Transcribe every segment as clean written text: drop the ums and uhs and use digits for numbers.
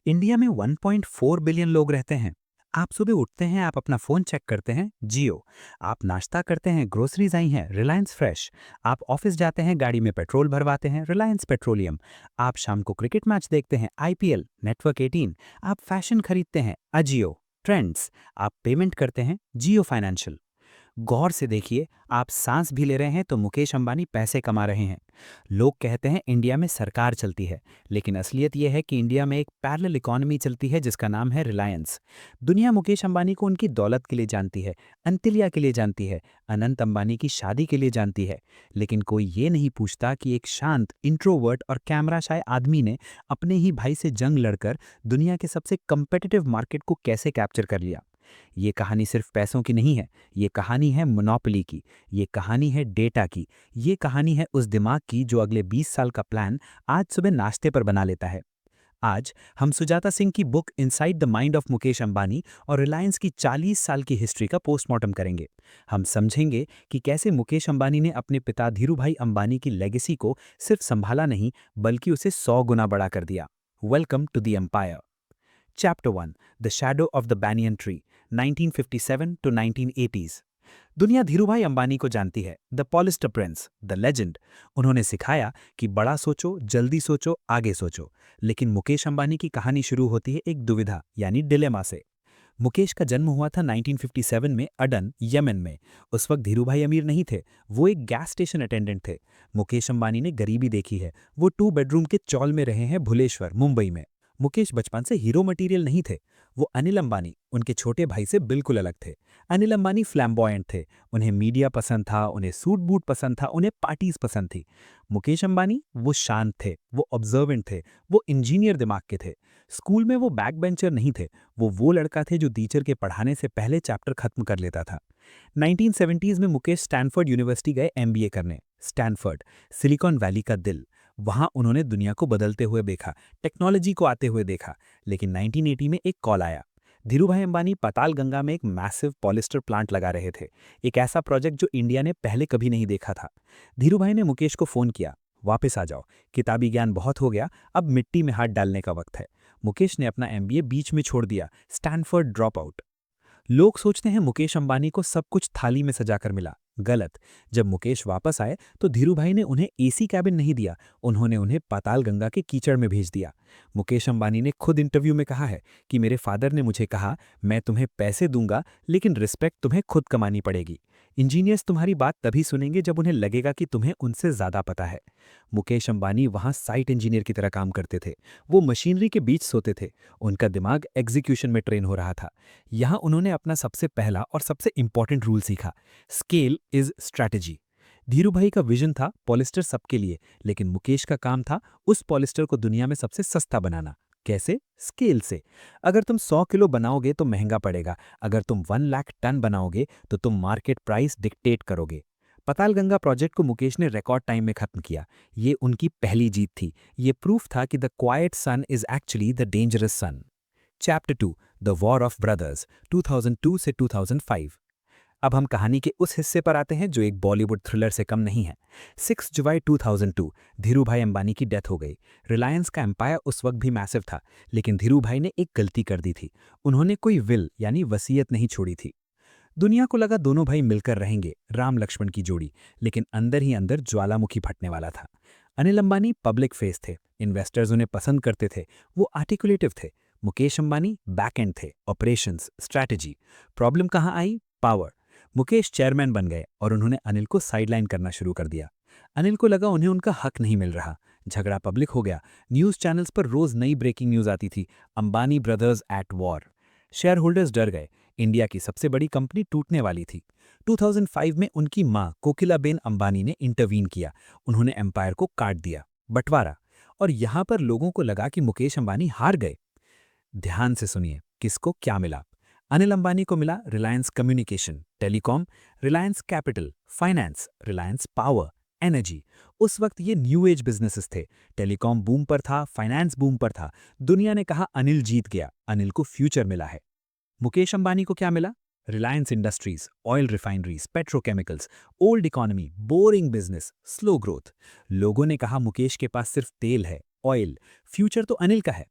India में 1.4 billion लोग रहते हैं। आप सुबह उठते हैं, आप अपना फोन चेक करते हैं, जियो। आप नाश्ता करते हैं, ग्रोसरीज आई हैं, रिलायंस फ्रेश। आप ऑफिस जाते हैं, गाड़ी में पेट्रोल भरवाते हैं, रिलायंस पेट्रोलियम। आप शाम को क्रिकेट मैच देखते हैं, आईपीएल, नेटवर्क 18। आप फैशन खरीदते हैं, अजियो। ट्रेंड्स। आप पेमेंट करते हैं, जियो फाइनेंशियल। गौर से देखिए, आप सांस भी ले रहे हैं तो मुकेश अंबानी पैसे कमा रहे हैं। लोग कहते हैं इंडिया में सरकार चलती है, लेकिन असलियत यह है कि इंडिया में एक पैरेलल इकोनॉमी चलती है जिसका नाम है रिलायंस। दुनिया मुकेश अंबानी को उनकी दौलत के लिए जानती है, अंतिलिया के लिए जानती है, अनंत अंबानी की शादी के लिए जानती है। लेकिन कोई ये नहीं पूछता कि एक शांत, इंट्रोवर्ट और कैमरा शाय आदमी ने अपने ही भाई से जंग लड़कर दुनिया के सबसे कंपेटिटिव मार्केट को कैसे कैप्चर कर लिया। ये कहानी सिर्फ पैसों की नहीं है, ये कहानी है मोनोपोली की, ये कहानी है डेटा की, ये कहानी है उस दिमाग की जो अगले 20 साल का प्लान आज सुबह नाश्ते पर बना लेता है। आज हम सुजाता सिंह की book inside the mind of Mukesh Ambani और रिलायंस की 40 साल की हिस्ट्री का पोस्टमार्टम करेंगे। हम समझेंगे कि कैसे मुकेश अंबानी ने अपने पिता धीरूभाई अंबानी की लेगेसी को सिर्फ संभाला नहीं, बल्कि उसे 100 गुना बड़ा कर दिया। Welcome to the empire. Chapter 1, the shadow of the banyan tree, 1957 to 1980s। दुनिया धीरूभाई अंबानी को जानती है, the polyester prince, the legend. उन्होंने सिखाया कि बड़ा सोचो, जल्दी सोचो, आगे सोचो। लेकिन मुकेश अंबानी की कहानी शुरू होती है एक दुविधा यानी डिलेमा से। मुकेश का जन्म हुआ था 1957 में अडन, यमन में। उस वक्त धीरूभाई अमीर नहीं थे, वो एक गैस स्टेशन अटेंडेंट थे। मुकेश अंबानी ने गरीबी देखी है, वो 2 बेडरूम के चौल में रहे हैं भुलेश्वर, मुंबई में। मुकेश बचपन से हीरो मटेरियल नहीं थे। वो अनिल अंबानी, उनके छोटे भाई से बिल्कुल अलग थे। अनिल अंबानी फ्लैम्बॉयंट थे, उन्हें मीडिया पसंद था, उन्हें सूट बूट पसंद था, उन्हें पार्टीज पसंद थी। मुकेश अंबानी वो शांत थे, वो ऑब्जर्वेंट थे, वो इंजीनियर दिमाग के थे। स्कूल में वो बैक बेंचर नहीं थे, वो लड़का थे जो टीचर के पढ़ाने से पहले चैप्टर खत्म कर लेता था। 1970s में मुकेश स्टैनफोर्ड यूनिवर्सिटी गए एमबीए करने। स्टैनफोर्ड, सिलिकॉन वैली का दिल। वहां उन्होंने दुनिया को बदलते हुए देखा, टेक्नोलॉजी को आते हुए देखा। लेकिन 1980 में एक कॉल आया। धीरूभाई अंबानी पाताल गंगा में एक मैसिव पॉलिस्टर प्लांट लगा रहे थे, एक ऐसा प्रोजेक्ट जो इंडिया ने पहले कभी नहीं देखा था। धीरूभाई ने मुकेश को फोन किया, वापस आ जाओ, किताबी ज्ञान बहुत हो गया, अब मिट्टी में हाथ डालने का वक्त है। मुकेश ने अपना एमबीए बीच में छोड़ दिया, स्टैनफोर्ड ड्रॉप आउट। लोग सोचते हैं मुकेश अंबानी को सब कुछ थाली में सजाकर मिला। गलत। जब मुकेश वापस आए तो धीरूभाई ने उन्हें एसी कैबिन नहीं दिया, उन्होंने उन्हें पाताल गंगा के कीचड़ में भेज दिया। मुकेश अंबानी ने खुद इंटरव्यू में कहा है कि मेरे फादर ने मुझे कहा, मैं तुम्हें पैसे दूंगा लेकिन रिस्पेक्ट तुम्हें खुद कमानी पड़ेगी। इंजीनियर्स तुम्हारी बात तभी सुनेंगे जब उन्हें लगेगा कि तुम्हें उनसे ज्यादा पता है। मुकेश अंबानी वहां साइट इंजीनियर की तरह काम करते थे, वो मशीनरी के बीच सोते थे, उनका दिमाग एग्जीक्यूशन में ट्रेन हो रहा था। यहां उन्होंने अपना सबसे पहला और सबसे इंपॉर्टेंट रूल सीखा, स्केल इज स्ट्रैटेजी। धीरूभाई का विजन था पॉलिस्टर सबके लिए, लेकिन मुकेश का काम था उस पॉलिस्टर को दुनिया में सबसे सस्ता बनाना। कैसे? स्केल से। अगर तुम 100 किलो बनाओगे तो महंगा पड़ेगा, अगर तुम 1 लाख टन बनाओगे तो तुम मार्केट प्राइस डिक्टेट करोगे। पताल गंगा प्रोजेक्ट को मुकेश ने रिकॉर्ड टाइम में खत्म किया। ये उनकी पहली जीत थी। ये प्रूफ था कि the quiet son is actually the dangerous son. Chapter 2, the war of brothers, 2002 से 2005। अब हम कहानी के उस हिस्से पर आते हैं जो एक बॉलीवुड थ्रिलर से कम नहीं है। 6 जुलाई 2002, धीरूभाई अंबानी की डेथ हो गई। रिलायंस का एम्पायर उस वक्त भी मैसिव था, लेकिन धीरूभाई ने एक गलती कर दी थी। उन्होंने कोई विल यानी वसीयत नहीं छोड़ी थी। दुनिया को लगा दोनों भाई मिलकर रहेंगे, राम लक्ष्मण की जोड़ी, लेकिन अंदर ही अंदर ज्वालामुखी फटने वाला था। अनिल अंबानी पब्लिक फेस थे, इन्वेस्टर्स उन्हें पसंद करते थे, वो आर्टिकुलेटिव थे। मुकेश अंबानी बैक एंड थे, ऑपरेशंस, स्ट्रैटेजी। प्रॉब्लम कहाँ आई? पावर। मुकेश चेयरमैन बन गए और उन्होंने अनिल को साइडलाइन करना शुरू कर दिया। अनिल को लगा उन्हें उनका हक नहीं मिल रहा। झगड़ा पब्लिक हो गया, न्यूज चैनल्स पर रोज नई ब्रेकिंग न्यूज आती थी, Ambani brothers at war. Share holders डर गए, इंडिया की सबसे बड़ी कंपनी टूटने वाली थी। 2005 में उनकी मां कोकिलाबेन अंबानी ने इंटरवीन किया, उन्होंने एम्पायर को काट दिया, बंटवारा। और यहां पर लोगों को लगा कि मुकेश अंबानी हार गए। ध्यान से सुनिए, किसको क्या मिला। अनिल अंबानी को मिला Reliance communication, telecom, Reliance capital, finance, Reliance power, energy. उस वक्त ये न्यू एज बिजनेसेस थे। टेलीकॉम बूम पर था, फाइनेंस बूम पर था। दुनिया ने कहा अनिल जीत गया, अनिल को फ्यूचर मिला है। मुकेश अंबानी को क्या मिला? Reliance industries, oil refineries, petrochemicals, old economy, boring business, slow growth. लोगों ने कहा मुकेश के पास सिर्फ तेल है, ऑयल, फ्यूचर तो अनिल का है।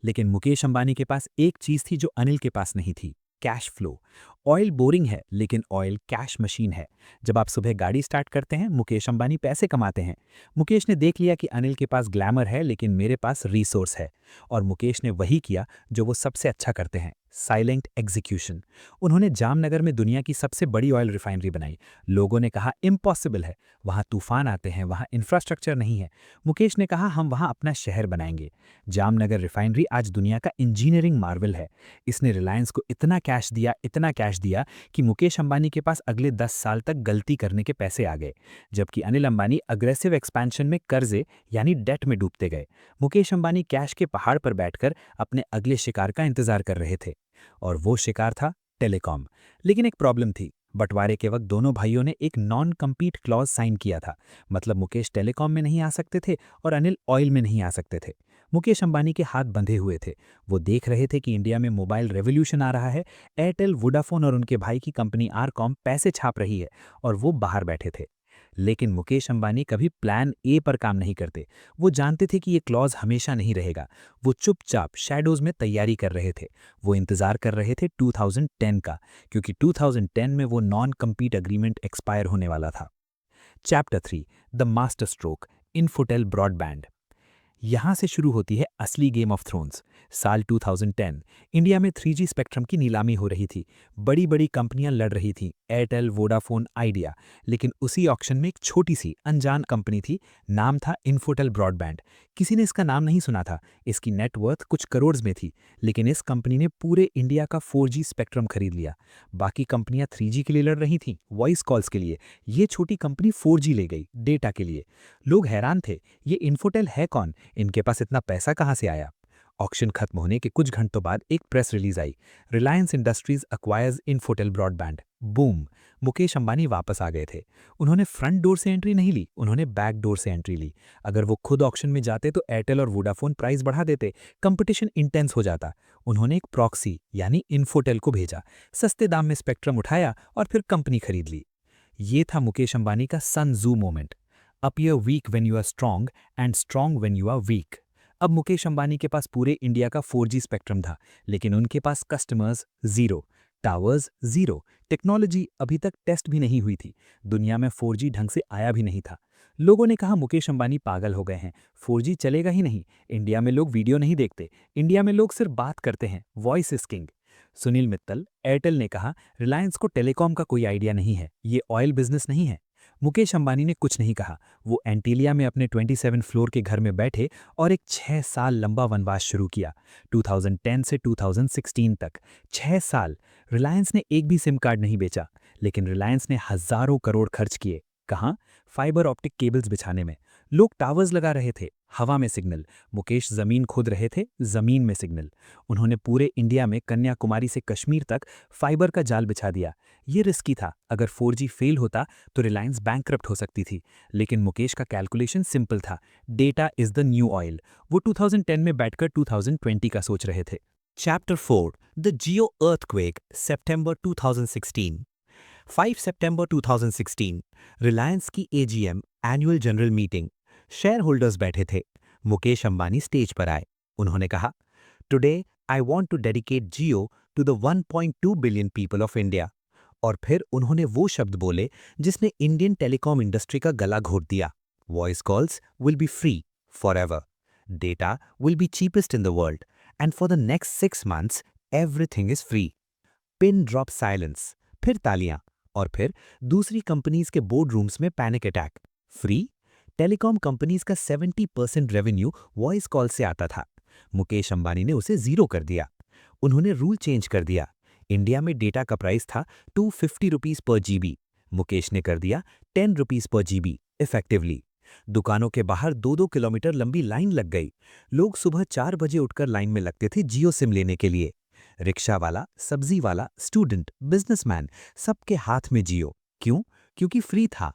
लेकिन मुकेश अंबानी के पास एक चीज थी जो अनिल के पास नहीं थी, कैश फ्लो। ऑयल बोरिंग है लेकिन ऑयल कैश मशीन है। जब आप सुबह गाड़ी स्टार्ट करते हैं, मुकेश अंबानी पैसे कमाते हैं। मुकेश ने देख लिया कि अनिल के पास ग्लैमर है लेकिन मेरे पास रिसोर्स है। और मुकेश ने वही किया जो वो सबसे अच्छा करते हैं, साइलेंट एग्जीक्यूशन। उन्होंने जामनगर में दुनिया की सबसे बड़ी ऑयल रिफाइनरी बनाई। लोगों ने कहा इम्पॉसिबल है, वहाँ तूफान आते हैं, वहाँ इंफ्रास्ट्रक्चर नहीं है। मुकेश ने कहा हम वहाँ अपना शहर बनाएंगे। जामनगर रिफाइनरी आज दुनिया का इंजीनियरिंग मार्वल है। इसने रिलायंस को इतना कैश दिया कि मुकेश अंबानी के पास अगले 10 साल तक गलती करने के पैसे आ गए, जबकि अनिल अंबानी अग्रेसिव एक्सपेंशन में कर्जे यानी डेट में डूबते गए। मुकेश अंबानी कैश के पहाड़ पर बैठकर अपने अगले शिकार का इंतजार कर रहे थे, और वो शिकार था टेलीकॉम। लेकिन एक प्रॉब्लम थी। बंटवारे के वक्त दोनों भाइयों ने एक नॉन कम्पीट क्लॉज साइन किया था। मतलब मुकेश टेलीकॉम में नहीं आ सकते थे और अनिल ऑयल में नहीं आ सकते थे। मुकेश अंबानी के हाथ बंधे हुए थे। वो देख रहे थे कि इंडिया में मोबाइल रेवोल्यूशन आ रहा है। एयरटेल, वोडाफोन और उनके भाई की कंपनी आरकॉम पैसे छाप रही है, और वो बाहर बैठे थे। लेकिन मुकेश अंबानी कभी प्लान ए पर काम नहीं करते। वो जानते थे कि ये क्लॉज हमेशा नहीं रहेगा। वो चुपचाप शैडोज में तैयारी कर रहे थे। वो इंतजार कर रहे थे 2010 का, क्योंकि 2010 में वो नॉन कम्पीट एग्रीमेंट एक्सपायर होने वाला था। Chapter 3, the master stroke, Infotel broadband. यहाँ से शुरू होती है असली गेम ऑफ थ्रोन्स। साल 2010, इंडिया में 3G स्पेक्ट्रम की नीलामी हो रही थी। बड़ी बड़ी कंपनियां लड़ रही थीं, एयरटेल, वोडाफोन, आइडिया। लेकिन उसी ऑक्शन में एक छोटी सी अनजान कंपनी थी। नाम था इन्फोटेल ब्रॉडबैंड। किसी ने इसका नाम नहीं सुना था। इसकी नेटवर्थ कुछ करोड़ में थी। लेकिन इस कंपनी ने पूरे इंडिया का 4G स्पेक्ट्रम खरीद लिया। बाकी कंपनियां 3G के लिए लड़ रही थीं, वॉइस कॉल्स के लिए। ये छोटी कंपनी 4G ले गई, डेटा के लिए। लोग हैरान थे, ये इन्फोटेल है कौन, इनके पास इतना पैसा कहाँ से आया। ऑक्शन खत्म होने के कुछ घंटों बाद एक प्रेस रिलीज आई, Reliance Industries acquires Infotel Broadband. Boom. Mukesh Ambani वापस आ गए थे। उन्होंने फ्रंट डोर से एंट्री नहीं ली, उन्होंने बैक डोर से एंट्री ली। अगर वो खुद ऑक्शन में जाते तो एयरटेल और वोडाफोन प्राइस बढ़ा देते, कंपटीशन इंटेंस हो जाता। उन्होंने एक प्रॉक्सी यानी इन्फोटेल को भेजा, सस्ते दाम में स्पेक्ट्रम उठाया और फिर कंपनी खरीद ली। ये था मुकेश अंबानी का Sun Tzu moment. Appear weak when you are strong and strong when you are weak. अब मुकेश अंबानी के पास पूरे इंडिया का 4G स्पेक्ट्रम था, लेकिन उनके पास customers zero, towers zero, technology अभी तक टेस्ट भी नहीं हुई थी। दुनिया में 4G ढंग से आया भी नहीं था। लोगों ने कहा मुकेश अंबानी पागल हो गए हैं, 4G चलेगा ही नहीं। इंडिया में लोग वीडियो नहीं देखते, इंडिया में लोग सिर्फ बात करते हैं, voice is king. Sunil Mittal, Airtel ने कहा रिलायंस को टेलीकॉम का कोई आइडिया नहीं है, ये ऑयल बिजनेस नहीं है। मुकेश अंबानी ने कुछ नहीं कहा। वो एंटीलिया में अपने 27 फ्लोर के घर में बैठे और एक 6 साल लंबा वनवास शुरू किया। 2010 से 2016 तक 6 साल। रिलायंस ने एक भी सिम कार्ड नहीं बेचा, लेकिन रिलायंस ने हजारों करोड़ खर्च किए। कहाँ? फाइबर ऑप्टिक केबल्स बिछाने में। लोग टावर्स लगा रहे थे, हवा में सिग्नल। मुकेश जमीन खोद रहे थे, जमीन में सिग्नल। उन्होंने पूरे इंडिया में कन्याकुमारी से कश्मीर तक फाइबर का जाल बिछा दिया। ये रिस्की था। अगर 4G फेल होता तो रिलायंस बैंकरप्ट हो सकती थी। लेकिन मुकेश का कैलकुलेशन सिंपल था, data is the new oil. वो 2010 में बैठकर 2020 का सोच रहे थे। चैप्टर 4, द जियो अर्थक्वेक, सितंबर 2016। 5 सितंबर 2016, रिलायंस की AGM, annual general meeting. Shareholders बैठे थे। मुकेश अंबानी स्टेज पर आए। उन्होंने कहा, today I want to dedicate Jio to the 1.2 billion people of India. और फिर उन्होंने वो शब्द बोले जिसने इंडियन टेलीकॉम इंडस्ट्री का गला घोट दिया। Voice calls will be free forever, data will be cheapest in the world, and for the next 6 months everything is free. Pin drop silence, फिर तालियां, और फिर दूसरी कंपनीज के बोर्ड रूम्स में panic attack. Free? Telecom companies का 70% revenue voice call से आता था। मुकेश अंबानी ने उसे जीरो कर दिया। उन्होंने रूल चेंज कर दिया। इंडिया में डेटा का प्राइस था 250 रुपीज पर GB। मुकेश ने कर दिया 10 रुपीज पर GB इफेक्टिवली। दुकानों के बाहर 2-2 किलोमीटर लंबी लाइन लग गई। लोग सुबह 4 बजे उठकर लाइन में लगते थे जियो सिम लेने के लिए। रिक्शा वाला, सब्जी वाला, स्टूडेंट, बिजनेसमैन, सबके हाथ में जियो। क्यों? क्योंकि फ्री था।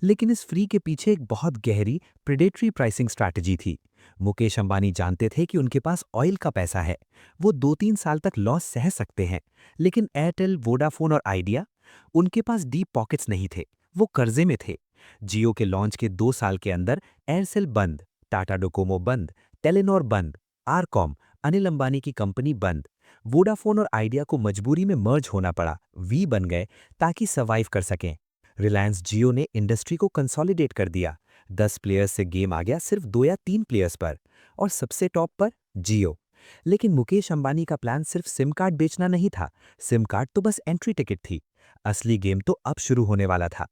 लेकिन इस फ्री के पीछे एक बहुत गहरी प्रेडेटरी प्राइसिंग स्ट्रैटेजी थी। मुकेश अंबानी जानते थे कि उनके पास ऑयल का पैसा है, वो 2-3 साल तक लॉस सह सकते हैं। लेकिन एयरटेल, वोडाफोन और आइडिया, उनके पास डीप पॉकेट्स नहीं थे, वो कर्जे में थे। जियो के लॉन्च के 2 साल के अंदर एयरसेल बंद, टाटा डोकोमो बंद, टेलीनॉर बंद, आरकॉम, अनिल अंबानी की कंपनी बंद। वोडाफोन और आइडिया को मजबूरी में मर्ज होना पड़ा, वी बन गए ताकि सर्वाइव कर सकें। रिलायंस जियो ने इंडस्ट्री को कंसोलिडेट कर दिया। 10 प्लेयर्स से गेम आ गया सिर्फ 2 या 3 प्लेयर्स पर, और सबसे टॉप पर जियो। लेकिन मुकेश अंबानी का प्लान सिर्फ सिम कार्ड बेचना नहीं था। सिम कार्ड तो बस एंट्री टिकट थी। असली गेम तो अब शुरू होने वाला था।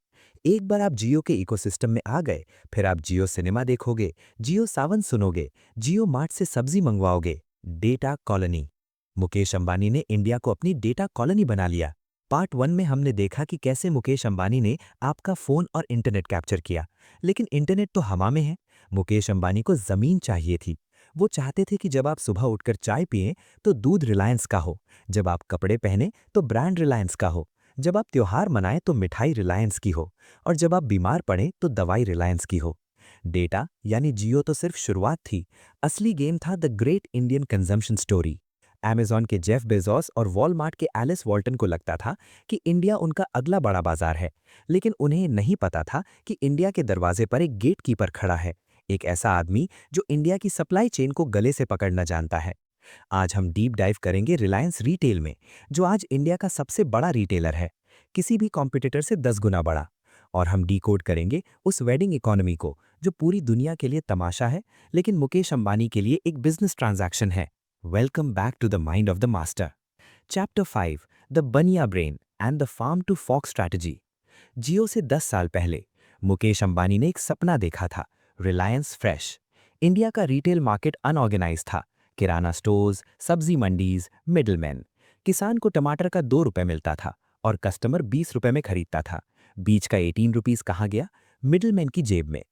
एक बार आप जियो के इकोसिस्टम में आ गए, फिर आप जियो सिनेमा देखोगे, जियो सावन सुनोगे, जियो मार्ट से सब्जी मंगवाओगे। Data colony. मुकेश अंबानी ने इंडिया को अपनी डेटा कॉलोनी बना लिया। पार्ट 1 में हमने देखा कि कैसे मुकेश अंबानी ने आपका फोन और इंटरनेट कैप्चर किया। लेकिन इंटरनेट तो हवा में है। मुकेश अंबानी को जमीन चाहिए थी। वो चाहते थे कि जब आप सुबह उठकर चाय पिएं तो दूध रिलायंस का हो, जब आप कपड़े पहने तो ब्रांड रिलायंस का हो, जब आप त्योहार मनाएं तो मिठाई रिलायंस की हो, और जब आप बीमार पड़ें तो दवाई रिलायंस की हो। डेटा यानी जियो तो सिर्फ शुरुआत थी। असली गेम था the great Indian consumption story. Amazon के जेफ बेजोस और वॉलमार्ट के एलिस वॉल्टन को लगता था कि इंडिया उनका अगला बड़ा बाजार है, लेकिन उन्हें नहीं पता था कि इंडिया के दरवाजे पर एक गेटकीपर खड़ा है, एक ऐसा आदमी जो इंडिया की सप्लाई चेन को गले से पकड़ना जानता है। आज हम डीप डाइव करेंगे रिलायंस रिटेल में, जो आज इंडिया का सबसे बड़ा रिटेलर है, किसी भी कॉम्पिटिटर से 10 गुना बड़ा। और हम डीकोड करेंगे उस वेडिंग इकोनॉमी को जो पूरी दुनिया के लिए तमाशा है, लेकिन मुकेश अंबानी के लिए एक बिजनेस ट्रांजैक्शन है। Welcome back to the mind of the master. Chapter 5, the bania brain and the farm to fork strategy. Jio से 10 साल पहले मुकेश अंबानी ने एक सपना देखा था, रिलायंस फ्रेश। इंडिया का रिटेल मार्केट अनऑर्गेनाइज था। किराना स्टोर्स, सब्जी मंडीज, मिडलमैन। किसान को टमाटर का 2 रुपए मिलता था और कस्टमर 20 रुपए में खरीदता था। बीच का 18 रुपीस कहाँ गया? मिडलमैन की जेब में।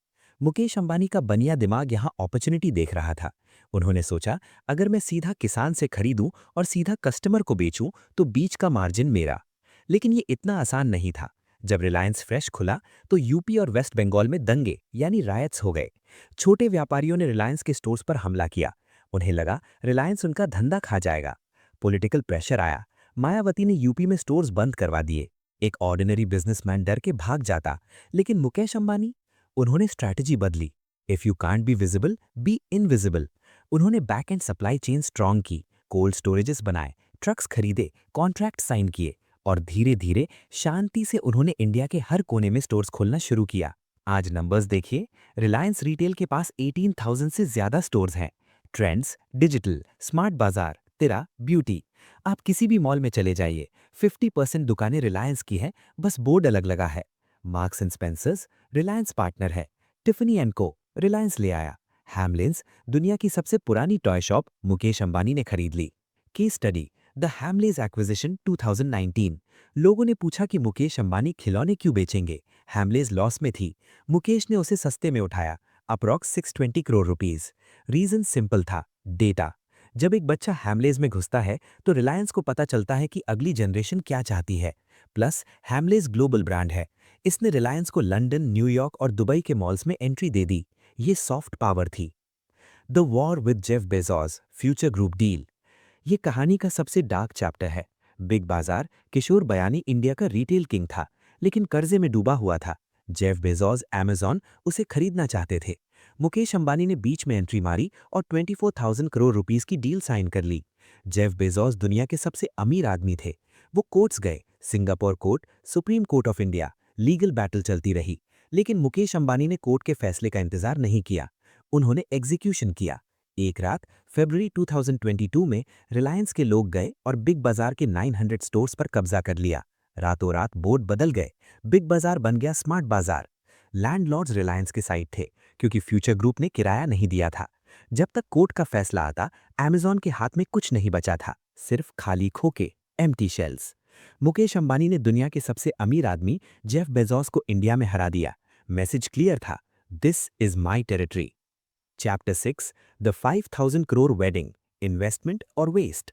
मुकेश अंबानी का बनिया दिमाग यहाँ अपॉर्चुनिटी देख रहा था। उन्होंने सोचा, अगर मैं सीधा किसान से खरीदूं और सीधा कस्टमर को बेचूं तो बीच का मार्जिन मेरा। लेकिन ये इतना आसान नहीं था। जब रिलायंस फ्रेश खुला तो यूपी और वेस्ट बंगाल में दंगे यानी रायट्स हो गए। छोटे व्यापारियों ने रिलायंस के स्टोर्स पर हमला किया। उन्हें लगा रिलायंस उनका धंधा खा जाएगा। पॉलिटिकल प्रेशर आया। मायावती ने यूपी में स्टोर्स बंद करवा दिए। एक ऑर्डिनरी बिजनेसमैन डर के भाग जाता, लेकिन मुकेश अंबानी, उन्होंने स्ट्रैटेजी बदली। If you can't be visible, be invisible. उन्होंने back end supply chain strong की, कोल्ड स्टोरेजेस बनाए, ट्रक्स खरीदे, कॉन्ट्रैक्ट साइन किए, और धीरे धीरे शांति से उन्होंने इंडिया के हर कोने में स्टोर्स खोलना शुरू किया। आज नंबर्स देखिए, रिलायंस रिटेल के पास 18,000 से ज्यादा स्टोर्स हैं। ट्रेंड्स, डिजिटल, स्मार्ट बाजार, तेरा, ब्यूटी। आप किसी भी मॉल में चले जाइए, 50% दुकानें रिलायंस की हैं, बस बोर्ड अलग लगा है। Marks and Spencer's Reliance partner है। टिफनी एंड को रिलायंस ले आया। हैमलिन्स, दुनिया की सबसे पुरानी टॉय शॉप, मुकेश अंबानी ने खरीद ली। Case study, the Hamleys acquisition 2019। लोगों ने पूछा कि मुकेश अंबानी खिलौने क्यों बेचेंगे? हैमलेज लॉस में थी। मुकेश ने उसे सस्ते में उठाया, approx 620 crore rupees. Reason simple था, डेटा। जब एक बच्चा हैमलेज में घुसता है तो रिलायंस को पता चलता है कि अगली जनरेशन क्या चाहती है। प्लस हैमलेज ग्लोबल ब्रांड है। इसने रिलायंस को लंदन, न्यूयॉर्क और दुबई के मॉल्स में एंट्री दे दी। ये सॉफ्ट पावर थी। The war with Jeff Bezos, future group deal. ये कहानी का सबसे डार्क चैप्टर है। बिग बाजार, किशोर बयानी इंडिया का रिटेल किंग था, लेकिन कर्जे में डूबा हुआ था। जेफ बेजोस, अमेज़न उसे खरीदना चाहते थे। मुकेश अंबानी ने बीच में एंट्री मारी और 24,000 करोड़ रुपीस की डील साइन कर ली। जेफ बेजोस दुनिया के सबसे अमीर आदमी थे। वो कोर्ट्स गए, Singapore court, supreme court of India, legal battle चलती रही। लेकिन मुकेश अंबानी ने कोर्ट के फैसले का इंतजार नहीं किया। उन्होंने एग्जीक्यूशन किया। एक रात फरवरी 2022 में रिलायंस के लोग गए और बिग बाजार के 900 स्टोर्स पर कब्जा कर लिया। रातों रात बोर्ड बदल गए। बिग बाजार बन गया स्मार्ट बाजार। लैंडलॉर्ड्स रिलायंस के साइड थे, क्योंकि फ्यूचर ग्रुप ने किराया नहीं दिया था। जब तक कोर्ट का फैसला आता, अमेज़न के हाथ में कुछ नहीं बचा था, सिर्फ खाली खोके, एम्प्टी शेल्स। मुकेश अंबानी ने दुनिया के सबसे अमीर आदमी जेफ बेजोस को इंडिया में हरा दिया। मैसेज क्लियर था, this is my territory. Chapter 6, the 5,000 crore wedding, investment और वेस्ट।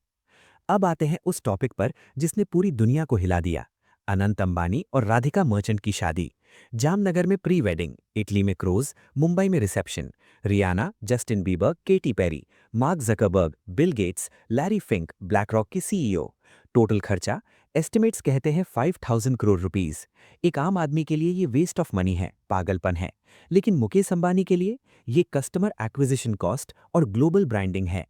अब आते हैं उस टॉपिक पर जिसने पूरी दुनिया को हिला दिया, अनंत अंबानी और राधिका मर्चेंट की शादी। जामनगर में प्री वेडिंग, इटली में क्रोज, मुंबई में reception. Riyana, Justin Bieber, Katy Perry, mark Zuckerberg, Bill Gates, Larry Fink, black rock के सीईओ। टोटल खर्चा एस्टिमेट्स कहते हैं 5,000 करोड़ रुपीस। एक आम आदमी के लिए ये वेस्ट ऑफ मनी है, पागलपन है। लेकिन मुकेश अंबानी के लिए ये कस्टमर एक्विजिशन कॉस्ट और ग्लोबल ब्रांडिंग है।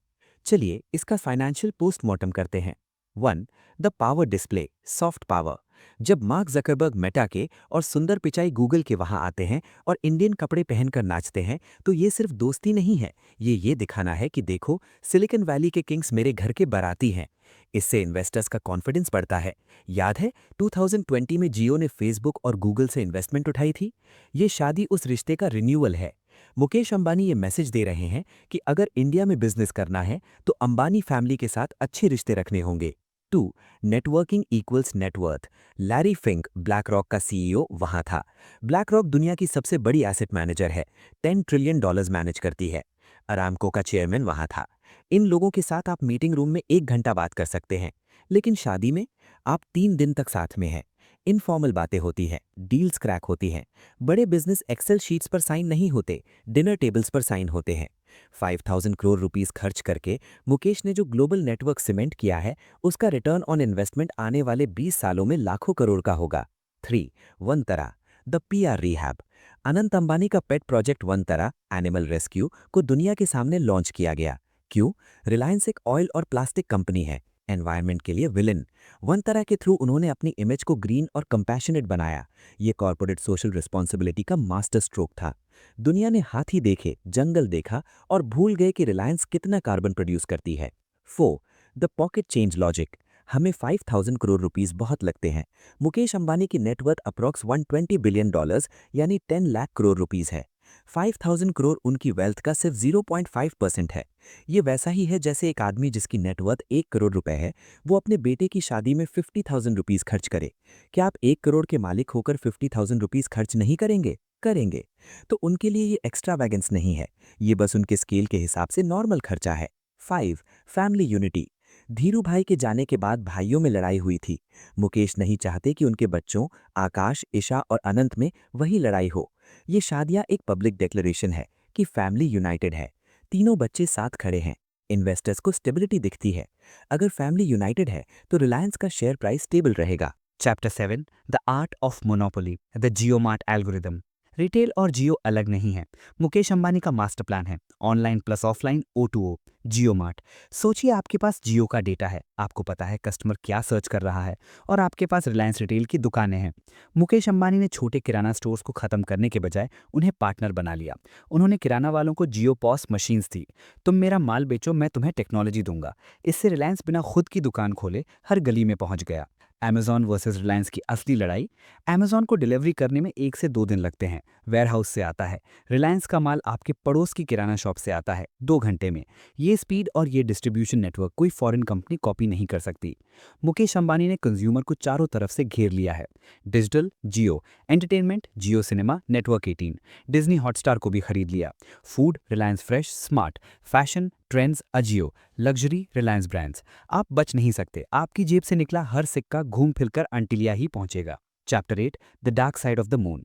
चलिए इसका फाइनेंशियल पोस्टमार्टम करते हैं। 1. The power display, soft power. जब मार्क जकरबर्ग मेटा के और सुंदर पिचाई गूगल के वहां आते हैं और इंडियन कपड़े पहनकर नाचते हैं, तो ये सिर्फ दोस्ती नहीं है, ये दिखाना है कि देखो, सिलिकॉन वैली के किंग्स मेरे घर के बाराती हैं। इससे इन्वेस्टर्स का कॉन्फिडेंस बढ़ता है। याद है 2020 में जियो ने फेसबुक और गूगल से इन्वेस्टमेंट उठाई थी। ये शादी उस रिश्ते का रिन्यूअल है। मुकेश अंबानी ये मैसेज दे रहे हैं कि अगर इंडिया में बिजनेस करना है तो अंबानी फैमिली के साथ अच्छे रिश्ते रखने होंगे। 2. Networking equals net worth. Larry Fink, black rock का सीईओ, वहां था। ब्लैक रॉक दुनिया की सबसे बड़ी एसेट मैनेजर है, $10 ट्रिलियन मैनेज करती है। अरामको का चेयरमैन वहां था। इन लोगों के साथ आप मीटिंग रूम में 1 घंटा बात कर सकते हैं, लेकिन शादी में आप 3 दिन तक साथ में हैं। इनफॉर्मल बातें होती हैं, डील्स क्रैक होती हैं। बड़े बिजनेस एक्सेल शीट्स पर साइन नहीं होते, डिनर टेबल्स पर साइन होते हैं। 5,000 करोड़ रुपीस खर्च करके मुकेश ने जो ग्लोबल नेटवर्क सीमेंट किया है, उसका रिटर्न ऑन इन्वेस्टमेंट आने वाले 20 सालों में लाखों करोड़ का होगा। 3. वनतरा, the PR rehab. Anant Ambani का पेट प्रोजेक्ट वनतरा एनिमल रेस्क्यू को दुनिया के सामने लॉन्च किया गया। क्यों? रिलायंस एक ऑयल और प्लास्टिक कंपनी है, एनवायरनमेंट के लिए विलन। वनतरा के थ्रू उन्होंने अपनी इमेज को ग्रीन और कंपैशनेट बनाया। ये कॉर्पोरेट सोशल रिस्पॉन्सिबिलिटी का मास्टर स्ट्रोक था। दुनिया ने हाथी देखे, जंगल देखा और भूल गए कि रिलायंस कितना कार्बन प्रोड्यूस करती है। 4. The pocket change logic. हमें 5,000 करोड़ रुपीस बहुत लगते हैं। मुकेश अंबानी की नेटवर्थ अप्रॉक्स $120 बिलियन यानी 10 लाख करोड़ रुपीस है। 5,000 करोड़ उनकी वेल्थ का सिर्फ 0.5% है। ये वैसा ही है जैसे एक आदमी जिसकी नेटवर्थ 1 करोड़ रुपए है, वो अपने बेटे की शादी में 50,000 रुपीस खर्च करे। क्या आप 1 करोड़ के मालिक होकर 50,000 रुपीस खर्च नहीं करेंगे? करेंगे। तो उनके लिए ये एक्स्ट्रा वैगन्स नहीं है, ये बस उनके स्केल के हिसाब से नॉर्मल खर्चा है। 5. Family unity. धीरू भाई के जाने के बाद भाइयों में लड़ाई हुई थी। मुकेश नहीं चाहते कि उनके बच्चों आकाश, ईशा और अनंत में वही लड़ाई हो। ये शादियां एक पब्लिक डिक्लेरेशन है कि फैमिली यूनाइटेड है। तीनों बच्चे साथ खड़े हैं। इन्वेस्टर्स को स्टेबिलिटी दिखती है। अगर फैमिली यूनाइटेड है तो रिलायंस का शेयर प्राइस स्टेबल रहेगा। Chapter 7, the art of monopoly, the Jio mart algorithm. Retail और जियो अलग नहीं है। मुकेश अंबानी का मास्टर प्लान है ऑनलाइन प्लस ऑफलाइन, O2O, जियो मार्ट। सोचिए आपके पास जियो का डेटा है, आपको पता है कस्टमर क्या सर्च कर रहा है, और आपके पास रिलायंस रिटेल की दुकानें हैं। मुकेश अंबानी ने छोटे किराना स्टोर्स को खत्म करने के बजाय उन्हें पार्टनर बना लिया। उन्होंने किराना वालों को जियो पॉस मशीन्स दी। तुम मेरा माल बेचो, मैं तुम्हें टेक्नोलॉजी दूंगा। इससे रिलायंस बिना खुद की दुकान खोले हर गली में पहुंच गया। Amazon वर्सेस रिलायंस की असली लड़ाई। Amazon को डिलीवरी करने में 1 से 2 दिन लगते हैं, वेयरहाउस से आता है। रिलायंस का माल आपके पड़ोस की किराना शॉप से आता है 2 घंटे में। ये स्पीड और ये डिस्ट्रीब्यूशन नेटवर्क कोई फॉरेन कंपनी कॉपी नहीं कर सकती। मुकेश अंबानी ने कंज्यूमर को चारों तरफ से घेर लिया है। डिजिटल जियो, एंटरटेनमेंट जियो सिनेमा, नेटवर्क 18, डिज्नी हॉटस्टार को भी खरीद लिया। Food Reliance fresh smart, fashion trends Ajio, luxury Reliance brands. आप बच नहीं सकते, आपकी जेब से निकला हर सिक्का घूम फिरकर अंटिलिया ही पहुंचेगा। Chapter 8, the dark side of the moon.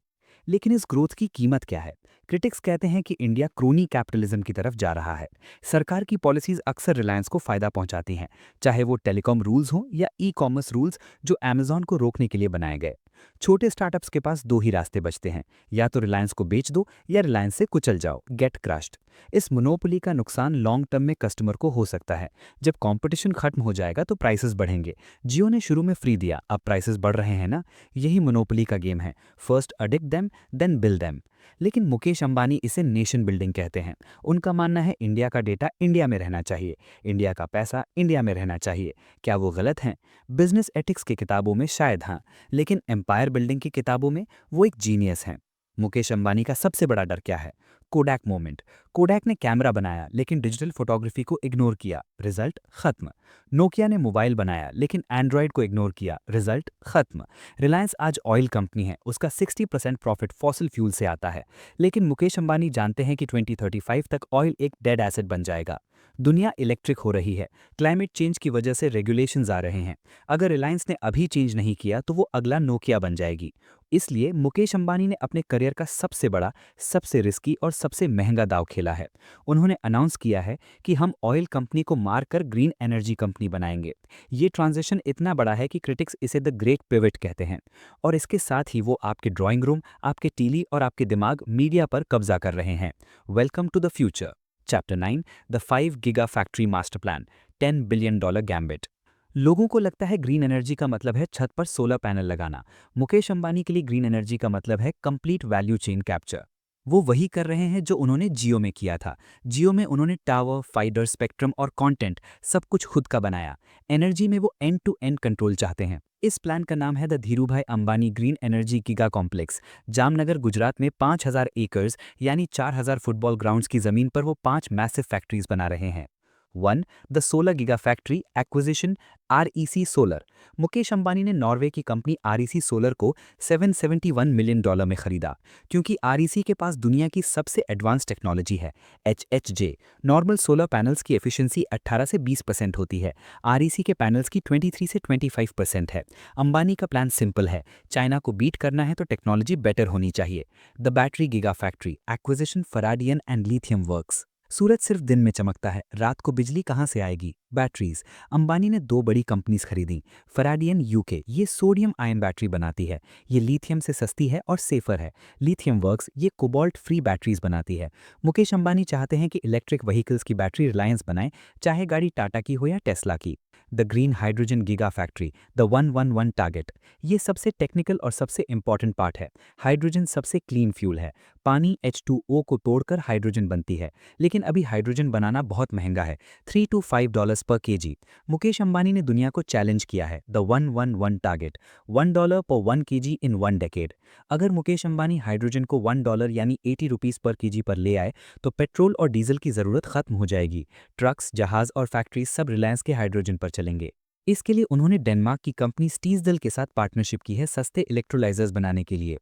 लेकिन इस ग्रोथ की कीमत क्या है? क्रिटिक्स कहते हैं कि इंडिया क्रोनी कैपिटलिज्म की तरफ जा रहा है। सरकार की पॉलिसीज अक्सर रिलायंस को फायदा पहुंचाती हैं, चाहे वो टेलीकॉम रूल्स हों या ई कॉमर्स रूल्स जो अमेजॉन को रोकने के लिए बनाए गए। छोटे स्टार्टअप्स के पास 2 ही रास्ते बचते हैं, या तो रिलायंस को बेच दो या रिलायंस से कुचल जाओ, गेट क्रश्ड। इस मोनोपोली का नुकसान लॉन्ग टर्म में कस्टमर को हो सकता है। जब कंपटीशन खत्म हो जाएगा तो प्राइसेस बढ़ेंगे। जियो ने शुरू में फ्री दिया, अब प्राइसेस बढ़ रहे हैं ना। यही मोनोपोली का गेम है, first addict them then build them. लेकिन मुकेश अंबानी इसे नेशन बिल्डिंग कहते हैं। उनका मानना है इंडिया का डेटा इंडिया में रहना चाहिए, इंडिया का पैसा इंडिया में रहना चाहिए। क्या वो गलत हैं? बिजनेस एथिक्स की किताबों में शायद हाँ, लेकिन एम्पायर बिल्डिंग की किताबों में वो एक जीनियस हैं। मुकेश अंबानी का सबसे बड़ा डर क्या है? Kodak moment. कोडैक ने कैमरा बनाया लेकिन डिजिटल फोटोग्राफी को इग्नोर किया, रिजल्ट खत्म। नोकिया ने मोबाइल बनाया लेकिन एंड्रॉयड को इग्नोर किया, रिजल्ट खत्म। रिलायंस आज ऑयल कंपनी है, उसका 60% प्रॉफिट फॉसिल फ्यूल से आता है। लेकिन मुकेश अंबानी जानते हैं कि 2035 तक ऑयल एक डेड एसेट बन जाएगा। दुनिया इलेक्ट्रिक हो रही है, क्लाइमेट चेंज की वजह से रेगुलेशंस आ रहे हैं। अगर रिलायंस ने अभी चेंज नहीं किया तो वो अगला नोकिया बन जाएगी। इसलिए मुकेश अंबानी ने अपने करियर का सबसे बड़ा, सबसे रिस्की और सबसे महंगा दांव खेला है। उन्होंने अनाउंस किया है कि हम ऑयल कंपनी को मारकर ग्रीन एनर्जी कंपनी बनाएंगे। ये ट्रांजिशन इतना बड़ा है कि क्रिटिक्स इसे द ग्रेट पिवट कहते हैं। और इसके साथ ही वो आपके ड्राइंग रूम, आपके टीवी और आपके दिमाग मीडिया पर कब्जा कर रहे हैं। Welcome to the future. Chapter 9 the 5 giga factory master plan $10 billion gambit. लोगों को लगता है ग्रीन एनर्जी का मतलब है छत पर सोलर पैनल लगाना। मुकेश अंबानी के लिए ग्रीन एनर्जी का मतलब है कंप्लीट वैल्यू चेन कैप्चर। वो वही कर रहे हैं जो उन्होंने जियो में किया था। जियो में उन्होंने टावर, फाइबर, स्पेक्ट्रम और कंटेंट सब कुछ खुद का बनाया। एनर्जी में वो एंड टू एंड कंट्रोल चाहते हैं। इस प्लान का नाम है the Dhirubhai Ambani green energy giga complex. Jamnagar, Gujarat में 5,000 एकर्स यानी 4,000 फुटबॉल ग्राउंड्स की जमीन पर वो 5 मैसिव फैक्ट्रीज बना रहे हैं। 1. The solar giga factory acquisition REC solar. Mukesh Ambani ने नॉर्वे की कंपनी REC सोलर को $771 मिलियन में खरीदा क्योंकि REC के पास दुनिया की सबसे एडवांस टेक्नोलॉजी है HHJ। नॉर्मल सोलर पैनल्स की एफिशिएंसी 18 से 20% होती है, REC के पैनल्स की 23 से 25% है। अंबानी का प्लान सिंपल है, चाइना को बीट करना है तो टेक्नोलॉजी बेटर होनी चाहिए। The battery giga factory acquisition Faradion and lithium works. सूरज सिर्फ दिन में चमकता है, रात को बिजली कहाँ से आएगी? बैटरीज। अंबानी ने 2 बड़ी कंपनीज खरीदी। फराडियन UK, ये सोडियम आयन बैटरी बनाती है, ये लिथियम से सस्ती है और सेफर है। लिथियम वर्क्स, ये कोबाल्ट फ्री बैटरीज बनाती है। मुकेश अंबानी चाहते हैं कि इलेक्ट्रिक व्हीकल्स की बैटरी रिलायंस बनाए, चाहे गाड़ी टाटा की हो या टेस्ला की। The green hydrogen giga factory the 111 target. ये सबसे टेक्निकल और सबसे इंपॉर्टेंट पार्ट है। हाइड्रोजन सबसे क्लीन फ्यूल है, पानी H2O को तोड़कर हाइड्रोजन बनती है, लेकिन अभी हाइड्रोजन बनाना बहुत महंगा है, $3 to $5 पर kg। मुकेश अंबानी ने दुनिया को चैलेंज किया है, द 111 टारगेट, $1 पर 1 kg इन 1 डेकेड। अगर मुकेश अंबानी हाइड्रोजन को $1 यानी 80 रुपीस पर kg पर ले आए तो पेट्रोल और डीजल की ज़रूरत खत्म हो जाएगी। ट्रक्स, जहाज और फैक्ट्रीज सब रिलायंस के हाइड्रोजन पर चलेंगे। इसके लिए उन्होंने डेनमार्क की कंपनी स्टीजदल के साथ पार्टनरशिप की है सस्ते इलेक्ट्रोलाइजर्स बनाने के लिए।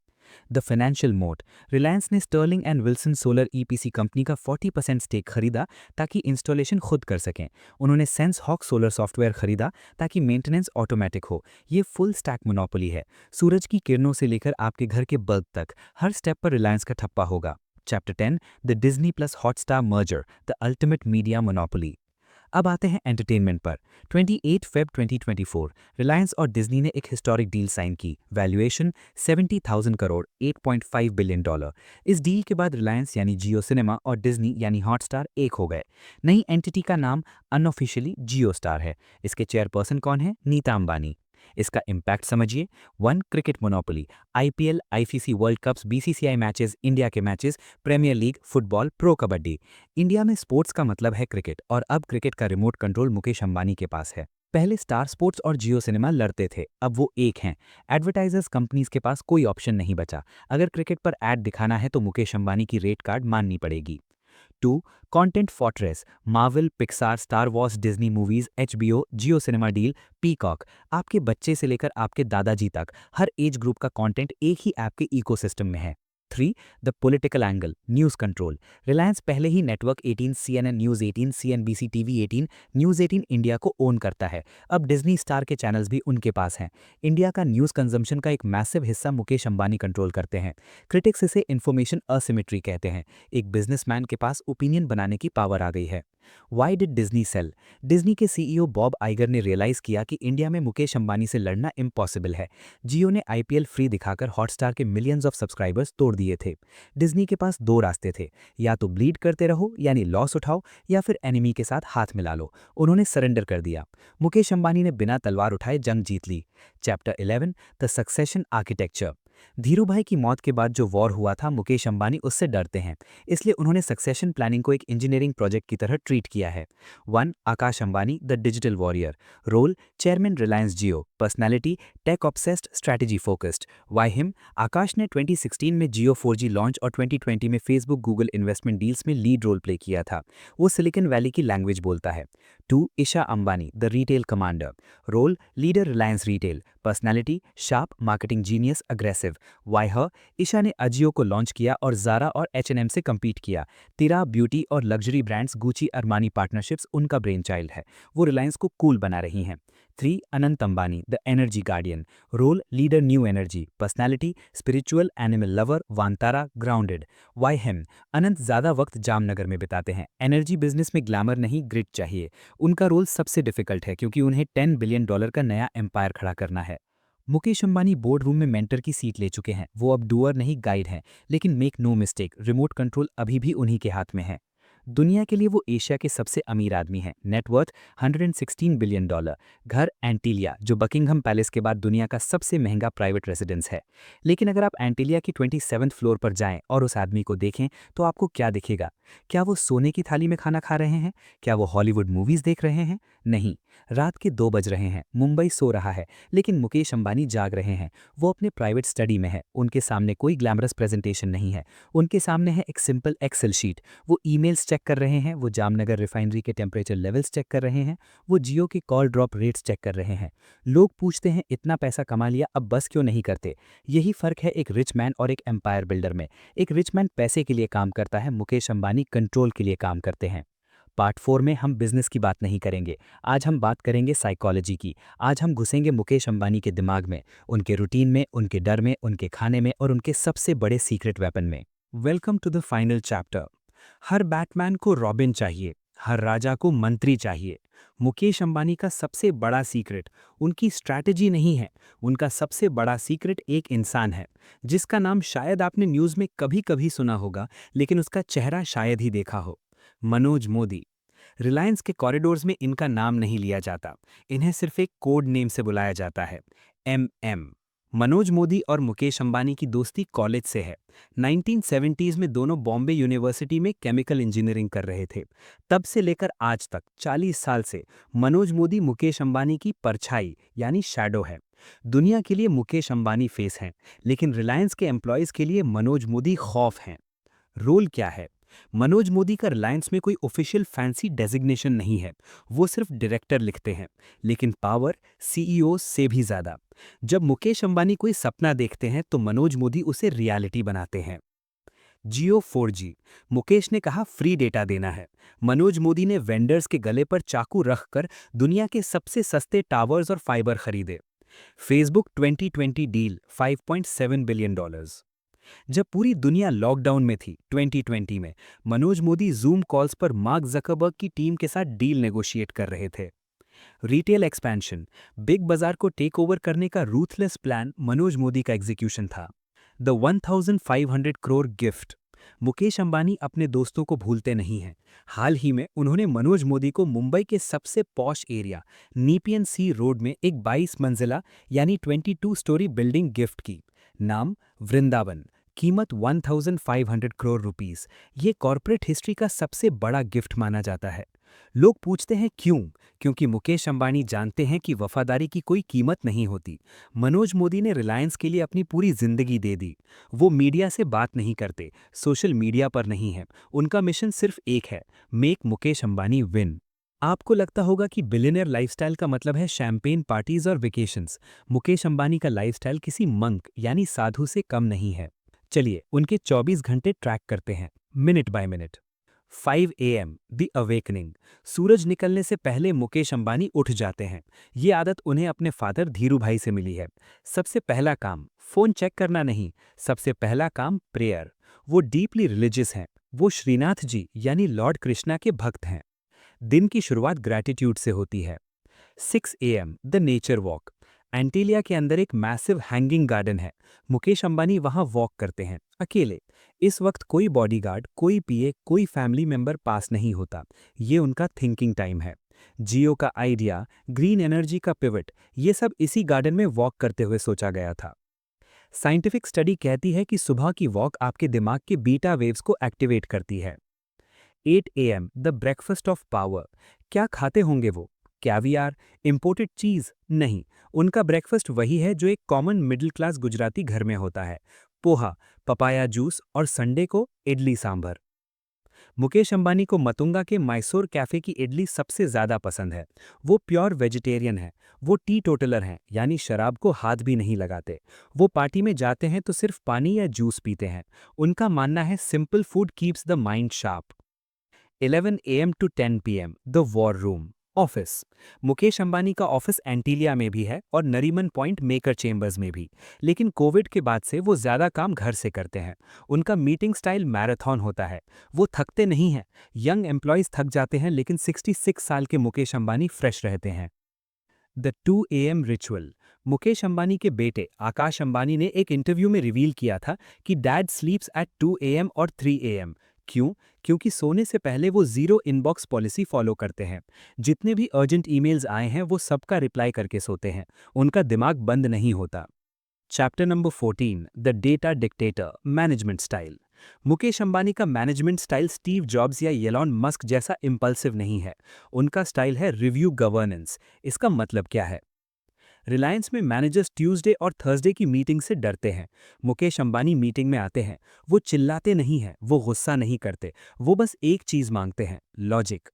The financial mode. रिलायंस ने Sterling and Wilson solar EPC company का 40% स्टेक खरीदा ताकि इंस्टॉलेशन खुद कर सकें। उन्होंने सेंस हॉक सोलर सॉफ्टवेयर खरीदा ताकि मेंटेनेंस ऑटोमेटिक हो। ये फुल स्टैक मोनोपोली है, सूरज की किरणों से लेकर आपके घर के बल्ब तक हर स्टेप पर रिलायंस का ठप्पा होगा। Chapter 10 the Disney plus Hotstar merger the ultimate media monopoly. अब आते हैं एंटरटेनमेंट पर। 28 फेब 2024 रिलायंस और डिज्नी ने एक हिस्टोरिक डील साइन की। Valuation 70,000 crore, $8.5 billion. इस डील के बाद रिलायंस यानी जियो सिनेमा और डिज्नी यानी हॉटस्टार एक हो गए। नई एंटिटी का नाम अनऑफिशियली जियो स्टार है। इसके चेयरपर्सन कौन है? नीता अंबानी। इसका इम्पैक्ट समझिए। 1. Cricket monopoly, IPL, ICC world cups, BCCI matches, India के matches, premier league, football, pro kabaddi. India में स्पोर्ट्स का मतलब है क्रिकेट और अब क्रिकेट का रिमोट कंट्रोल मुकेश अंबानी के पास है। पहले स्टार स्पोर्ट्स और जियो सिनेमा लड़ते थे, अब वो एक हैं। एडवर्टाइजर्स कंपनीज के पास कोई ऑप्शन नहीं बचा। अगर क्रिकेट पर ऐड दिखाना है तो मुकेश अंबानी की रेट कार्ड माननी पड़ेगी। 2. Content fortress, Marvel, Pixar, Star Wars, Disney movies, HBO, Jio cinema deal, Peacock. आपके बच्चे से लेकर आपके दादाजी तक हर एज ग्रुप का कंटेंट एक ही ऐप के इकोसिस्टम में है। 3. The political angle, news control. Reliance पहले ही network 18, CNN news 18, CNBC TV 18, news 18 India को ओन करता है। अब डिज्नी स्टार के चैनल्स भी उनके पास हैं। इंडिया का न्यूज़ कंजम्पशन का एक मैसिव हिस्सा मुकेश अंबानी कंट्रोल करते हैं। क्रिटिक्स इसे इन्फॉर्मेशन असिमेट्री कहते हैं। एक बिजनेसमैन के पास ओपिनियन बनाने की पावर आ गई है। Why did Disney sell? Disney के CEO बॉब आइगर ने रियलाइज किया कि इंडिया में मुकेश अंबानी से लड़ना इम्पॉसिबल है। जियो ने IPL फ्री दिखाकर हॉटस्टार के मिलियंस ऑफ सब्सक्राइबर्स तोड़ दिए थे। डिज्नी के पास 2 रास्ते थे, या तो ब्लीड करते रहो यानी लॉस उठाओ, या फिर एनिमी के साथ हाथ मिला लो। उन्होंने सरेंडर कर दिया। मुकेश अंबानी ने बिना तलवार उठाए जंग जीत ली। Chapter 11 the succession architecture. Dhirubhai की मौत के बाद जो वॉर हुआ था, मुकेश अंबानी उससे डरते हैं, इसलिए उन्होंने सक्सेशन प्लानिंग को एक इंजीनियरिंग प्रोजेक्ट की तरह ट्रीट किया है। 1. Akash Ambani the digital warrior. Role, chairman Reliance Jio. Personality, tech obsessed, strategy focused. Why him? Akash ने 2016 में जियो 4G लॉन्च और 2020 में फेसबुक गूगल इन्वेस्टमेंट डील्स में लीड रोल प्ले किया था। वो सिलिकॉन वैली की लैंग्वेज बोलता है। 2. Isha Ambani the retail commander. Role, leader Reliance retail. Personality, sharp, marketing genius, aggressive. Why her? Isha ने अजियो को लॉन्च किया और ज़ारा और H&M से कम्पीट किया। तिरा, ब्यूटी और luxury brands Gucci Armani partnerships उनका ब्रेन चाइल्ड है। वो रिलायंस को कूल बना रही हैं। 3. Anant Ambani the energy guardian. Role, leader new energy. Personality, spiritual, animal lover, Vantara, grounded. Why him? Anant ज़्यादा वक्त जामनगर में बिताते हैं। एनर्जी बिजनेस में ग्लैमर नहीं, ग्रिड चाहिए। उनका रोल सबसे डिफिकल्ट है क्योंकि उन्हें $10 बिलियन का नया एम्पायर खड़ा करना है। मुकेश अंबानी बोर्ड रूम में मेंटर की सीट ले चुके हैं। वो अब डूअर नहीं, गाइड हैं। लेकिन make no mistake, remote control अभी भी उन्हीं के हाथ में है। दुनिया के लिए वो एशिया के सबसे अमीर आदमी हैं, नेटवर्थ $116 बिलियन। घर एंटीलिया, जो बकिंघम पैलेस के बाद दुनिया का सबसे महंगा प्राइवेट रेजिडेंस है। लेकिन अगर आप एंटीलिया की 27th फ्लोर पर जाएं और उस आदमी को देखें तो आपको क्या दिखेगा? क्या वो सोने की थाली में खाना खा रहे हैं? क्या वो हॉलीवुड मूवीज देख रहे हैं? नहीं। रात के 2 बज रहे हैं, मुंबई सो रहा है, लेकिन मुकेश अंबानी जाग रहे हैं। वो अपने प्राइवेट स्टडी में है, उनके सामने कोई ग्लैमरस प्रेजेंटेशन नहीं है। उनके सामने है एक सिंपल एक्सेल शीट। वो ईमेल्स चेक कर रहे हैं, वो जामनगर रिफाइनरी के टेम्परेचर लेवल्स चेक कर रहे हैं, वो जियो के कॉल ड्रॉप रेट्स चेक कर रहे हैं। लोग पूछते हैं इतना पैसा कमा लिया, अब बस क्यों नहीं करते? यही फर्क है एक रिच मैन और एक एम्पायर बिल्डर में। एक रिच मैन पैसे के लिए काम करता है, मुकेश अंबानी कंट्रोल के लिए काम करते हैं। पार्ट 4 में हम बिजनेस की बात नहीं करेंगे। आज हम बात करेंगे साइकोलॉजी की। आज हम घुसेंगे मुकेश अंबानी के दिमाग में, उनके रूटीन में, उनके डर में, उनके खाने में और उनके सबसे बड़े सीक्रेट वेपन में। Welcome to the final chapter. हर बैटमैन को रॉबिन चाहिए, हर राजा को मंत्री चाहिए। मुकेश अंबानी का सबसे बड़ा सीक्रेट उनकी स्ट्रैटेजी नहीं है, उनका सबसे बड़ा सीक्रेट एक इंसान है जिसका नाम शायद आपने न्यूज़ में कभी कभी सुना होगा, लेकिन उसका चेहरा शायद ही देखा हो। मनोज मोदी। रिलायंस के कॉरिडोर्स में इनका नाम नहीं लिया जाता, इन्हें सिर्फ एक कोड नेम से बुलाया जाता है, MM। मनोज मोदी और मुकेश अंबानी की दोस्ती कॉलेज से है। 1970s में दोनों बॉम्बे यूनिवर्सिटी में केमिकल इंजीनियरिंग कर रहे थे। तब से लेकर आज तक 40 साल से मनोज मोदी मुकेश अंबानी की परछाई यानी शैडो है। दुनिया के लिए मुकेश अंबानी फेस हैं, लेकिन रिलायंस के एम्प्लॉयज़ के लिए मनोज मोदी खौफ हैं। रोल क्या है? मनोज मोदी का रिलायंस में कोई ऑफिशियल फैंसी डेजिग्नेशन नहीं है, वो सिर्फ डायरेक्टर लिखते हैं, लेकिन पावर CEO से भी ज़्यादा। जब मुकेश अंबानी कोई सपना देखते हैं तो मनोज मोदी उसे रियलिटी बनाते हैं। जियो 4G। मुकेश ने कहा फ्री डेटा देना है, मनोज मोदी ने वेंडर्स के गले पर चाकू रखकर दुनिया के सबसे सस्ते टावर्स और फाइबर खरीदे। Facebook 2020 deal $5.7 billion. जब पूरी दुनिया लॉकडाउन में थी 2020 में, मनोज मोदी जूम कॉल्स पर मार्क जकरबर्ग की टीम के साथ डील नेगोशिएट कर रहे थे। रिटेल एक्सपेंशन, बिग बाजार को टेक ओवर करने का रूथलेस प्लान मनोज मोदी का एग्जीक्यूशन था। The 1500 crore gift. मुकेश अंबानी अपने दोस्तों को भूलते नहीं हैं। हाल ही में उन्होंने मनोज मोदी को मुंबई के सबसे पॉश एरिया नीपियन सी रोड में एक 22 मंजिला यानी 22 स्टोरी बिल्डिंग गिफ्ट की। नाम वृंदावन, कीमत 1500 करोड़ रुपीस। ये कॉर्पोरेट हिस्ट्री का सबसे बड़ा गिफ्ट माना जाता है। लोग पूछते हैं क्यों? क्योंकि मुकेश अंबानी जानते हैं कि वफादारी की कोई कीमत नहीं होती। मनोज मोदी ने रिलायंस के लिए अपनी पूरी जिंदगी दे दी। वो मीडिया से बात नहीं करते, सोशल मीडिया पर नहीं है। उनका मिशन सिर्फ एक है, मेक मुकेश अंबानी विन। आपको लगता होगा कि बिलियनर लाइफस्टाइल का मतलब है शैंपेन पार्टीज और वेकेशंस। मुकेश अंबानी का लाइफस्टाइल किसी मंक यानी साधु से कम नहीं है। चलिए उनके 24 घंटे ट्रैक करते हैं, minute by minute. 5 AM the awakening. सूरज निकलने से पहले मुकेश अंबानी उठ जाते हैं। ये आदत उन्हें अपने फादर धीरू भाई से मिली है। सबसे पहला काम फोन चेक करना नहीं, सबसे पहला काम प्रेयर। वो डीपली रिलीजियस हैं। वो श्रीनाथ जी यानी लॉर्ड कृष्णा के भक्त हैं। दिन की शुरुआत ग्रैटिट्यूड से होती है। 6 AM the nature walk. Antilia के अंदर एक मैसिव हैंगिंग गार्डन है। मुकेश अंबानी वहां वॉक करते हैं अकेले। इस वक्त कोई बॉडीगार्ड, कोई पीए, कोई फैमिली मेंबर पास नहीं होता। ये उनका थिंकिंग टाइम है। जियो का आइडिया, ग्रीन एनर्जी का पिवट, ये सब इसी गार्डन में वॉक करते हुए सोचा गया था। साइंटिफिक स्टडी कहती है कि सुबह की वॉक आपके दिमाग के बीटा वेव्स को एक्टिवेट करती है। 8 AM the breakfast of power. क्या खाते होंगे वो? कैवियार, इंपोर्टेड चीज? नहीं, उनका ब्रेकफास्ट वही है जो एक कॉमन मिडिल क्लास गुजराती घर में होता है, पोहा, पपाया जूस और संडे को इडली सांभर। मुकेश अंबानी को मतुंगा के मैसूर कैफे की इडली सबसे ज्यादा पसंद है। वो प्योर वेजिटेरियन है। वो टी टोटलर हैं यानी शराब को हाथ भी नहीं लगाते। वो पार्टी में जाते हैं तो सिर्फ पानी या जूस पीते हैं। उनका मानना है simple food keeps the mind sharp. 11 AM to 10 PM the war room office. Mukesh Ambani का ऑफिस एंटीलिया में भी है और नरीमन पॉइंट मेकर चेंबर्स में भी, लेकिन कोविड के बाद से वो ज़्यादा काम घर से करते हैं। उनका मीटिंग स्टाइल मैराथन होता है। वो थकते नहीं हैं। यंग एम्प्लॉयज़ थक जाते हैं, लेकिन 66 साल के मुकेश अंबानी फ्रेश रहते हैं। The 2 AM ritual. Mukesh Ambani के बेटे आकाश अंबानी ने एक इंटरव्यू में रिवील किया था कि डैड स्लीप्स एट 2 AM और 3 AM। क्यों? क्योंकि सोने से पहले वो ज़ीरो इनबॉक्स पॉलिसी फॉलो करते हैं। जितने भी अर्जेंट ईमेल्स आए हैं वो सबका रिप्लाई करके सोते हैं। उनका दिमाग बंद नहीं होता। Chapter number 14, the data dictator management style. Mukesh Ambani का मैनेजमेंट स्टाइल स्टीव जॉब्स या एलन मस्क जैसा इम्पल्सिव नहीं है। उनका स्टाइल है रिव्यू गवर्नेंस। इसका मतलब क्या है? रिलायंस में मैनेजर्स ट्यूसडे और थर्सडे की मीटिंग से डरते हैं। मुकेश अंबानी मीटिंग में आते हैं। वो चिल्लाते नहीं हैं, वो गुस्सा नहीं करते। वो बस एक चीज मांगते हैं, logic.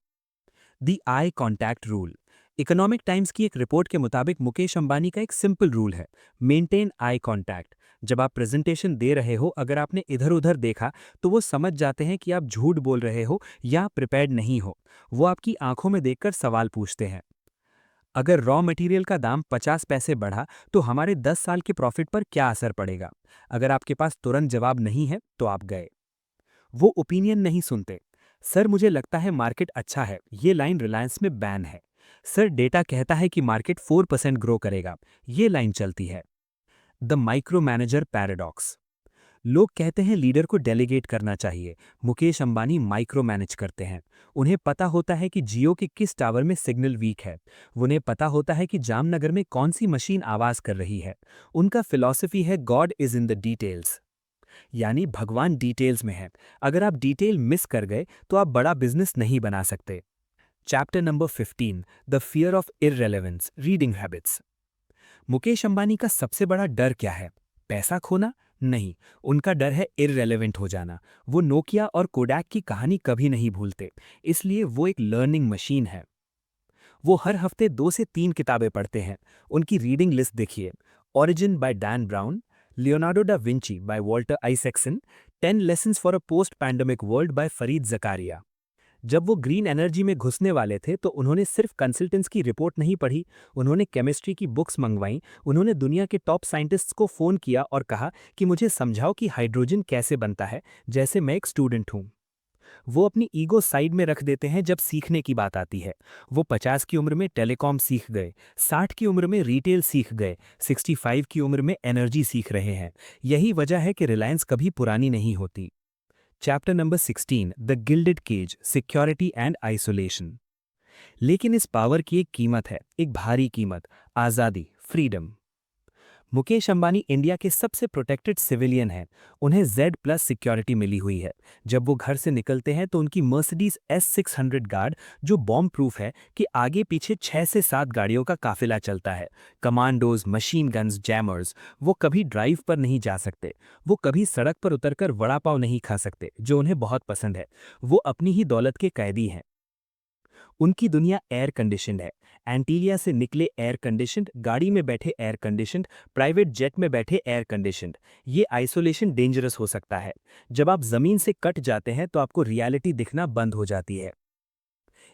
The eye contact rule. Economic Times की एक रिपोर्ट के मुताबिक मुकेश अंबानी का एक सिंपल रूल है, मेंटेन आई कॉन्टैक्ट। जब आप प्रेजेंटेशन दे रहे हो, अगर आपने इधर उधर देखा तो वो समझ जाते हैं कि आप झूठ बोल रहे हो या प्रिपेयर्ड नहीं हो। वो आपकी आंखों में देखकर सवाल पूछते हैं। अगर रॉ मटेरियल का दाम 50 पैसे बढ़ा तो हमारे 10 साल के प्रॉफिट पर क्या असर पड़ेगा? अगर आपके पास तुरंत जवाब नहीं है तो आप गए। वो ओपिनियन नहीं सुनते। सर मुझे लगता है मार्केट अच्छा है, ये लाइन रिलायंस में बैन है। सर डेटा कहता है कि मार्केट 4% ग्रो करेगा, ये लाइन चलती है। The micro manager paradox. लोग कहते हैं लीडर को डेलीगेट करना चाहिए। मुकेश अंबानी माइक्रो मैनेज करते हैं। उन्हें पता होता है कि जियो के किस टावर में सिग्नल वीक है। उन्हें पता होता है कि जामनगर में कौन सी मशीन आवाज कर रही है। उनका फिलॉसफी है God is in the details, यानी भगवान डिटेल्स में है। अगर आप डिटेल मिस कर गए तो आप बड़ा बिजनेस नहीं बना सकते। Chapter number 15, the fear of irrelevance reading habits. Mukesh Ambani का सबसे बड़ा डर क्या है? पैसा खोना? नहीं, उनका डर है इररेलेवेंट हो जाना। वो नोकिया और कोडैक की कहानी कभी नहीं भूलते, इसलिए वो एक लर्निंग मशीन है। वो हर हफ्ते 2 से 3 किताबें पढ़ते हैं। उनकी रीडिंग लिस्ट देखिए। Origin by Dan Brown, Leonardo da Vinci by Walter Isaacson, 10 lessons for a post pandemic world by Fareed Zakaria. जब वो ग्रीन एनर्जी में घुसने वाले थे तो उन्होंने सिर्फ कंसल्टेंट्स की रिपोर्ट नहीं पढ़ी, उन्होंने केमिस्ट्री की बुक्स मंगवाई। उन्होंने दुनिया के टॉप साइंटिस्ट्स को फ़ोन किया और कहा कि मुझे समझाओ कि हाइड्रोजन कैसे बनता है, जैसे मैं एक स्टूडेंट हूँ। वो अपनी ईगो साइड में रख देते हैं जब सीखने की बात आती है। वो 50 की उम्र में टेलीकॉम सीख गए, 60 की उम्र में रिटेल सीख गए, 65 की उम्र में एनर्जी सीख रहे हैं। यही वजह है कि रिलायंस कभी पुरानी नहीं होती। Chapter number 16, the gilded cage security and isolation. लेकिन इस पावर की एक कीमत है, एक भारी कीमत, आज़ादी, फ्रीडम। मुकेश अंबानी इंडिया के सबसे प्रोटेक्टेड सिविलियन हैं। उन्हें Z+ सिक्योरिटी मिली हुई है। जब वो घर से निकलते हैं तो उनकी मर्सिडीज S600 गार्ड, जो बॉम्ब प्रूफ है, कि आगे पीछे 6 से 7 गाड़ियों का काफिला चलता है। Commandos, machine guns, jammers. वो कभी ड्राइव पर नहीं जा सकते। वो कभी सड़क पर उतरकर वड़ा पाव नहीं खा सकते, जो उन्हें बहुत पसंद है। वो अपनी ही दौलत के कैदी हैं। उनकी दुनिया एयर कंडीशनड है। एंटीलिया से निकले एयर कंडीशनड, गाड़ी में बैठे एयर कंडीशनड, प्राइवेट जेट में बैठे एयर कंडीशनड। ये आइसोलेशन डेंजरस हो सकता है। जब आप जमीन से कट जाते हैं तो आपको रियलिटी दिखना बंद हो जाती है।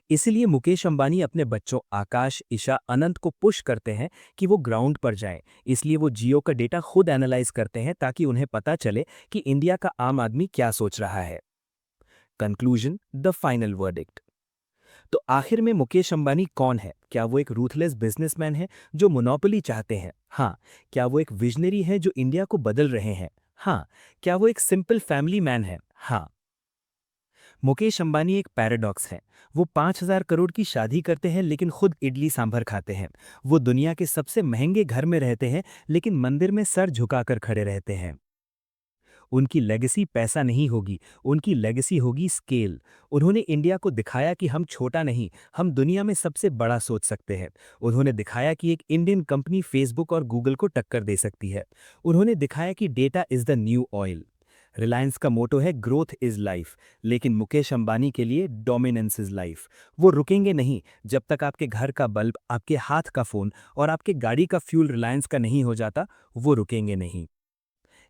इसलिए मुकेश अंबानी अपने बच्चों आकाश, ईशा, अनंत को पुश करते हैं कि वो ग्राउंड पर जाएं। इसलिए वो जियो का डेटा खुद एनालाइज करते हैं ताकि उन्हें पता चले कि इंडिया का आम आदमी क्या सोच रहा है। Conclusion, the final verdict. तो आखिर में मुकेश अंबानी कौन है? क्या वो एक रूथलेस बिजनेसमैन है जो मोनोपोली चाहते हैं? हाँ। क्या वो एक विजनरी है जो इंडिया को बदल रहे हैं? हाँ। क्या वो एक सिंपल फैमिली मैन है? हाँ। मुकेश अंबानी एक पैराडॉक्स है। वो 5,000 करोड़ की शादी करते हैं लेकिन खुद इडली सांभर खाते हैं। वो दुनिया के सबसे महंगे घर में रहते हैं लेकिन मंदिर में सर झुकाकर खड़े रहते हैं। उनकी लेगेसी पैसा नहीं होगी, उनकी लेगेसी होगी स्केल। उन्होंने इंडिया को दिखाया कि हम छोटा नहीं, हम दुनिया में सबसे बड़ा सोच सकते हैं। उन्होंने दिखाया कि एक इंडियन कंपनी फेसबुक और गूगल को टक्कर दे सकती है। उन्होंने दिखाया कि data is the new oil. Reliance का मोटो है ग्रोथ इज लाइफ, लेकिन मुकेश अंबानी के लिए डोमिनेंस इज लाइफ। वो रुकेंगे नहीं जब तक आपके घर का बल्ब, आपके हाथ का फोन और आपके गाड़ी का फ्यूल रिलायंस का नहीं हो जाता। वो रुकेंगे नहीं।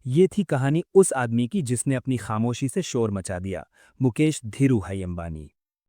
ये थी कहानी उस आदमी की जिसने अपनी खामोशी से शोर मचा दिया, मुकेश धीरूभाई अंबानी।